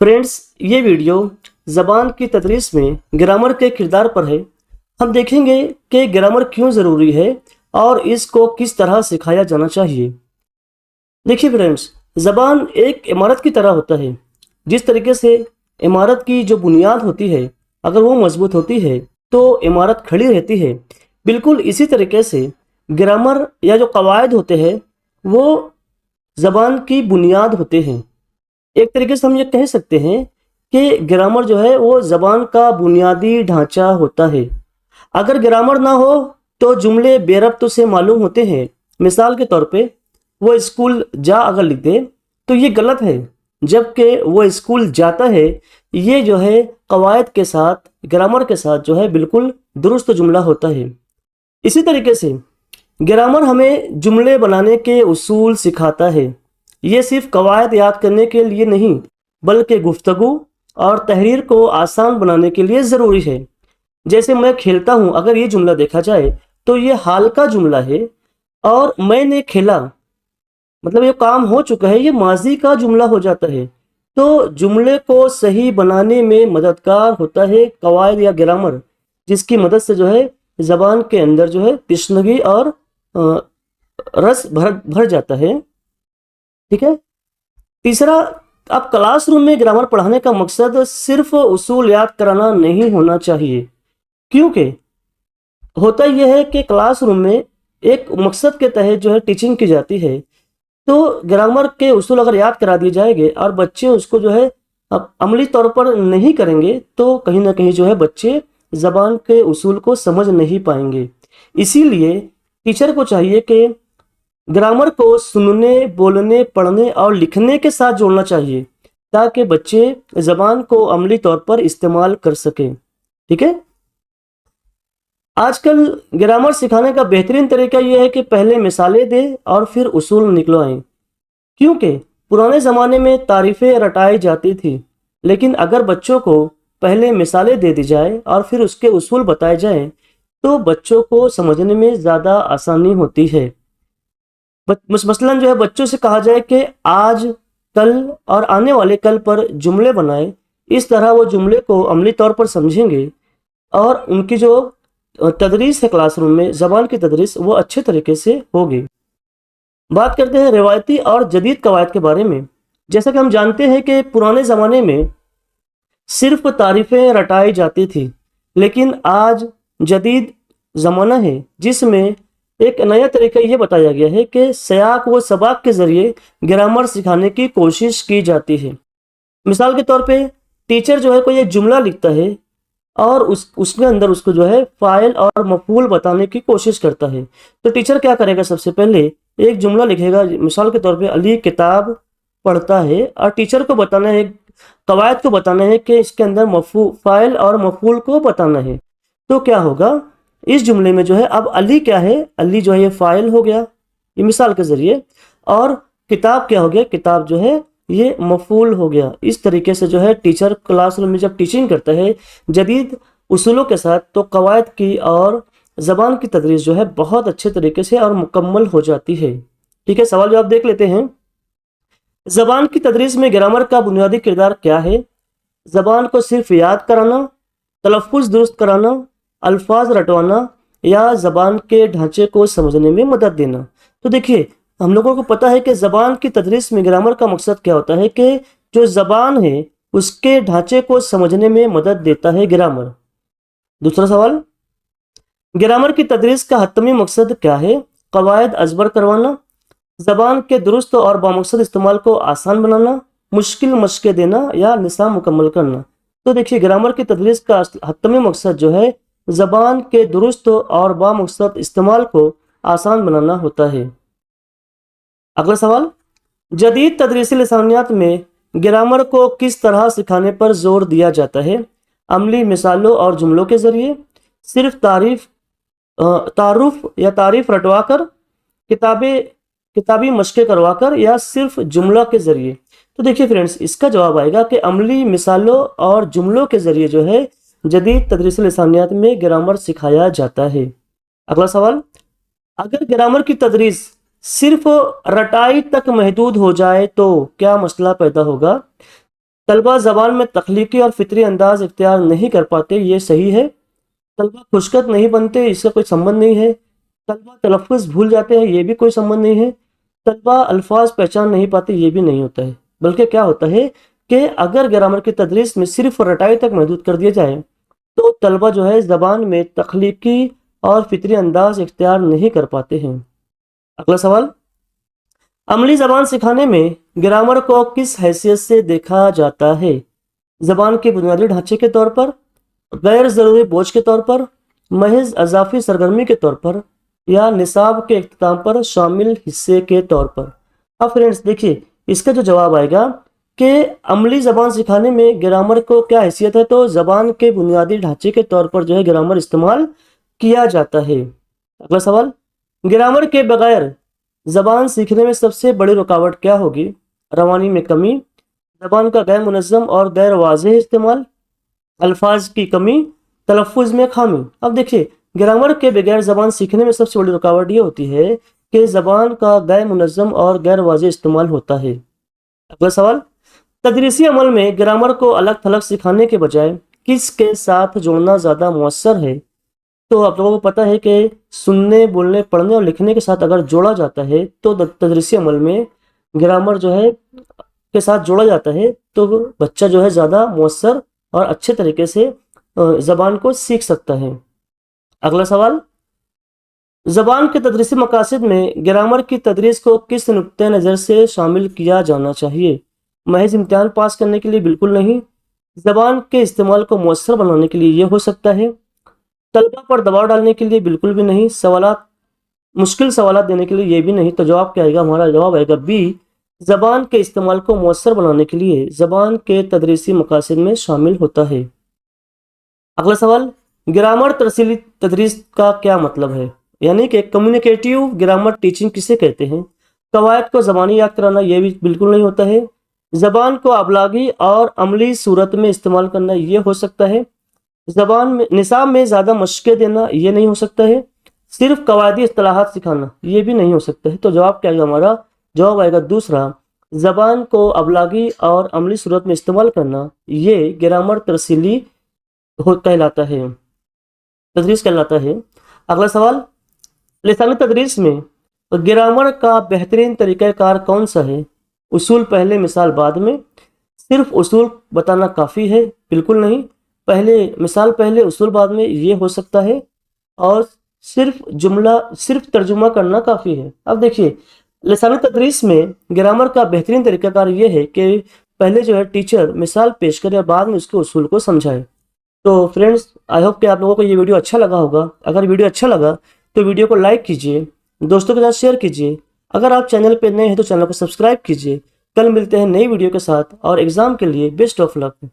Friends, ये video ज़बान की तदरीस में ग्रामर के किरदार पर है। हम देखेंगे कि ग्रामर क्यों ज़रूरी है और इसको किस तरह सिखाया जाना चाहिए। देखिए फ्रेंड्स, ज़बान एक इमारत की तरह होता है। जिस तरीके से इमारत की जो बुनियाद होती है, अगर वो मजबूत होती है तो इमारत खड़ी रहती है। बिल्कुल इसी तरीके से ग्रामर या जो कवायद होते हैं वो ज़बान की बुनियाद होते हैं। एक तरीके से हम ये कह सकते हैं कि ग्रामर जो है वो ज़बान का बुनियादी ढांचा होता है। अगर ग्रामर ना हो तो जुमले बेरब्त से मालूम होते हैं। मिसाल के तौर पे वो स्कूल जा अगर लिख दे तो ये गलत है, जबकि वो स्कूल जाता है ये जो है कवायद के साथ, ग्रामर के साथ जो है बिल्कुल दुरुस्त जुमला होता है। इसी तरीके से ग्रामर हमें जुमले बनाने के उसूल सिखाता है। ये सिर्फ कवायद याद करने के लिए नहीं, बल्कि गुफ्तगू और तहरीर को आसान बनाने के लिए ज़रूरी है। जैसे मैं खेलता हूँ, अगर ये जुमला देखा जाए तो ये हाल का जुमला है, और मैंने खेला मतलब ये काम हो चुका है, ये माजी का जुमला हो जाता है। तो जुमले को सही बनाने में मददगार होता है कवायद या ग्रामर, जिसकी मदद से जो है ज़बान के अंदर जो है तिश्नगी और रस भर जाता है। ठीक है। तीसरा, अब क्लासरूम में ग्रामर पढ़ाने का मकसद सिर्फ उसूल याद कराना नहीं होना चाहिए, क्योंकि होता यह है कि क्लासरूम में एक मकसद के तहत जो है टीचिंग की जाती है। तो ग्रामर के उसूल अगर याद करा दिए जाएंगे और बच्चे उसको जो है अमली तौर पर नहीं करेंगे तो कहीं ना कहीं जो है बच्चे ज़बान के उसूल को समझ नहीं पाएंगे। इसीलिए टीचर को चाहिए कि ग्रामर को सुनने, बोलने, पढ़ने और लिखने के साथ जोड़ना चाहिए, ताकि बच्चे ज़बान को अमली तौर पर इस्तेमाल कर सकें। ठीक है। आजकल ग्रामर सिखाने का बेहतरीन तरीका यह है कि पहले मिसालें दे और फिर उसूल निकलवाएं, क्योंकि पुराने ज़माने में तारीफ़ें रटाई जाती थी, लेकिन अगर बच्चों को पहले मिसालें दे दी जाए और फिर उसके उसूल बताए जाएं तो बच्चों को समझने में ज़्यादा आसानी होती है। मसलन जो है बच्चों से कहा जाए कि आज, कल और आने वाले कल पर जुमले बनाए, इस तरह वो जुमले को अमली तौर पर समझेंगे और उनकी जो तदरीस है क्लासरूम में, ज़बान की तदरीस, वो अच्छे तरीके से होगी। बात करते हैं रिवायती और जदीद कवायद के बारे में। जैसा कि हम जानते हैं कि पुराने ज़माने में सिर्फ तारीफ़ें रटाई जाती थी, लेकिन आज जदीद ज़माना है जिसमें एक नया तरीका ये बताया गया है कि सयाक व सबाक के ज़रिए ग्रामर सिखाने की कोशिश की जाती है। मिसाल के तौर पे टीचर जो है कोई एक जुमला लिखता है और उसके अंदर उसको जो है फ़ाइल और मफ़ूल बताने की कोशिश करता है। तो टीचर क्या करेगा, सबसे पहले एक जुमला लिखेगा। मिसाल के तौर पे अली किताब पढ़ता है, और टीचर को बताना है, कवायद को बताना है कि इसके अंदर फ़ाइल और मफ़ूल को बताना है। तो क्या होगा, इस जुमले में जो है अब अली क्या है, अली जो है ये फ़ाइल हो गया, ये मिसाल के ज़रिए, और किताब क्या हो गया, किताब जो है ये मफ़ूल हो गया। इस तरीके से जो है टीचर क्लासरूम में जब टीचिंग करता है जदीद उसूलों के साथ, तो कवायद की और ज़बान की तदरीस जो है बहुत अच्छे तरीके से और मुकम्मल हो जाती है। ठीक है, सवाल जवाब देख लेते हैं। ज़बान की तदरीस में ग्रामर का बुनियादी किरदार क्या है? ज़बान को सिर्फ याद कराना, तलफ़्फ़ुज़ दुरुस्त कराना, अल्फाज रटवाना, या ज़बान के ढांचे को समझने में मदद देना। तो देखिए, हम लोगों को पता है कि ज़बान की तदरीस में ग्रामर का मकसद क्या होता है कि जो ज़बान है उसके ढांचे को समझने में मदद देता है ग्रामर। दूसरा सवाल, ग्रामर की तदरीस का हतमी मकसद क्या है? कवायद अजबर करवाना, ज़बान के दुरुस्त और बामकसद इस्तेमाल को आसान बनाना, मुश्किल मशक़ें देना, या निसाब मुकम्मल करना। तो देखिए, ग्रामर की तदरीस का हतमी मकसद जो है ज़बान के दुरुस्त और बामकसद इस्तेमाल को आसान बनाना होता है। अगला सवाल, जदीद तदरीसी लिसानियात में ग्रामर को किस तरह सिखाने पर जोर दिया जाता है? अमली मिसालों और जुमलों के ज़रिए, सिर्फ तारीफ रटवा कर, किताबी मशक़ें करवा कर, या सिर्फ जुमला के ज़रिए? तो देखिए फ्रेंड्स, इसका जवाब आएगा कि अमली मिसालों और जुमलों के ज़रिए जो है जदीद तदरीसी लिसानियात में ग्रामर सिखाया जाता है। अगला सवाल, अगर ग्रामर की तदरीस सिर्फ रटाई तक महदूद हो जाए तो क्या मसला पैदा होगा? طلبہ زبان میں تخلیقی اور فطری انداز اختیار نہیں کر پاتے، یہ صحیح ہے۔ طلبہ خوشخط نہیں بنتے، اس کا کوئی سمبند نہیں ہے۔ طلبہ تلفظ بھول جاتے ہیں، یہ بھی کوئی سمبند نہیں ہے۔ طلبہ الفاظ پہچان نہیں پاتے، یہ بھی نہیں ہوتا ہے۔ بلکہ کیا ہوتا ہے کہ اگر گرامر کی تدریس میں صرف رٹائی تک محدود کر دیا جائے تو طلبہ جو ہے زبان میں تخلیقی اور فطری انداز اختیار نہیں کر پاتے ہیں۔ اگلا سوال، عملی زبان سکھانے میں گرامر کو کس حیثیت سے دیکھا جاتا ہے؟ زبان کے بنیادی ڈھانچے کے طور پر، غیر ضروری بوجھ کے طور پر، محض اضافی سرگرمی کے طور پر، یا نصاب کے اختتام پر شامل حصے کے طور پر؟ اب فرینڈس دیکھیے، اس کا جو جواب آئے گا کہ عملی زبان سکھانے میں گرامر کو کیا حیثیت ہے، تو زبان کے بنیادی ڈھانچے کے طور پر جو ہے گرامر استعمال کیا جاتا ہے۔ اگلا سوال، گرامر کے بغیر زبان سیکھنے میں سب سے بڑی رکاوٹ کیا ہوگی؟ روانی میں کمی، زبان کا غیر منظم اور غیر واضح استعمال، الفاظ کی کمی، تلفظ میں خامی۔ اب دیکھیے، گرامر کے بغیر زبان سیکھنے میں سب سے بڑی رکاوٹ یہ ہوتی ہے کہ زبان کا غیر منظم اور غیر واضح استعمال ہوتا ہے۔ اگلا سوال، تدریسی عمل میں گرامر کو الگ تھلگ سکھانے کے بجائے کس کے ساتھ جوڑنا زیادہ مؤثر ہے؟ تو آپ لوگوں کو پتہ ہے کہ سننے، بولنے، پڑھنے اور لکھنے کے ساتھ اگر جوڑا جاتا ہے تو تدریسی عمل میں گرامر جو ہے کے ساتھ جوڑا جاتا ہے تو بچہ جو ہے زیادہ مؤثر اور اچھے طریقے سے زبان کو سیکھ سکتا ہے۔ اگلا سوال، زبان کے تدریسی مقاصد میں گرامر کی تدریس کو کس نقطۂ نظر سے شامل کیا جانا چاہیے؟ محض امتحان پاس کرنے کے لیے بالکل نہیں، زبان کے استعمال کو مؤثر بنانے کے لیے یہ ہو سکتا ہے، طلبہ پر دباؤ ڈالنے کے لیے بالکل بھی نہیں، مشکل سوالات دینے کے لیے یہ بھی نہیں۔ تو جواب کیا آئے گا؟ ہمارا جواب آئے گا بی، زبان کے استعمال کو مؤثر بنانے کے لیے زبان کے تدریسی مقاصد میں شامل ہوتا ہے۔ اگلا سوال، گرامر ترسیلی تدریس کا کیا مطلب ہے؟ یعنی کہ کمیونیکیٹیو گرامر ٹیچنگ کسے کہتے ہیں؟ قواعد کو زبانی یاد کرانا یہ بھی بالکل نہیں ہوتا ہے، زبان کو ابلاغی اور عملی صورت میں استعمال کرنا یہ ہو سکتا ہے، زبان میں نصاب میں زیادہ مشقیں دینا یہ نہیں ہو سکتا ہے، صرف قواعدی اصطلاحات سکھانا یہ بھی نہیں ہو سکتا ہے۔ تو جواب کیا آئے گا؟ ہمارا جواب آئے گا دوسرا، زبان کو ابلاغی اور عملی صورت میں استعمال کرنا یہ گرامر ترسیلی کہلاتا ہے، تدریس کہلاتا ہے۔ اگلا سوال، لسانی تدریس میں گرامر کا بہترین طریقہ کار کون سا ہے؟ اصول پہلے، مثال بعد میں۔ صرف اصول بتانا کافی ہے؟ بالکل نہیں، مثال پہلے، اصول بعد میں یہ ہو سکتا ہے، اور صرف ترجمہ کرنا کافی ہے۔ اب دیکھیے، لسانی تدریس میں گرامر کا بہترین طریقہ کار یہ ہے کہ پہلے جو ہے ٹیچر مثال پیش کرے اور بعد میں اس کے اصول کو سمجھائے۔ تو فرینڈس، آئی ہوپ کہ آپ لوگوں کو یہ ویڈیو اچھا لگا ہوگا۔ اگر ویڈیو اچھا لگا تو ویڈیو کو لائک کیجیے، دوستوں کے ساتھ شیئر کیجیے۔ اگر آپ چینل پہ نئے ہیں تو چینل کو سبسکرائب کیجیے۔ کل ملتے ہیں نئی ویڈیو کے ساتھ، اور ایگزام کے لیے بیسٹ آف لک۔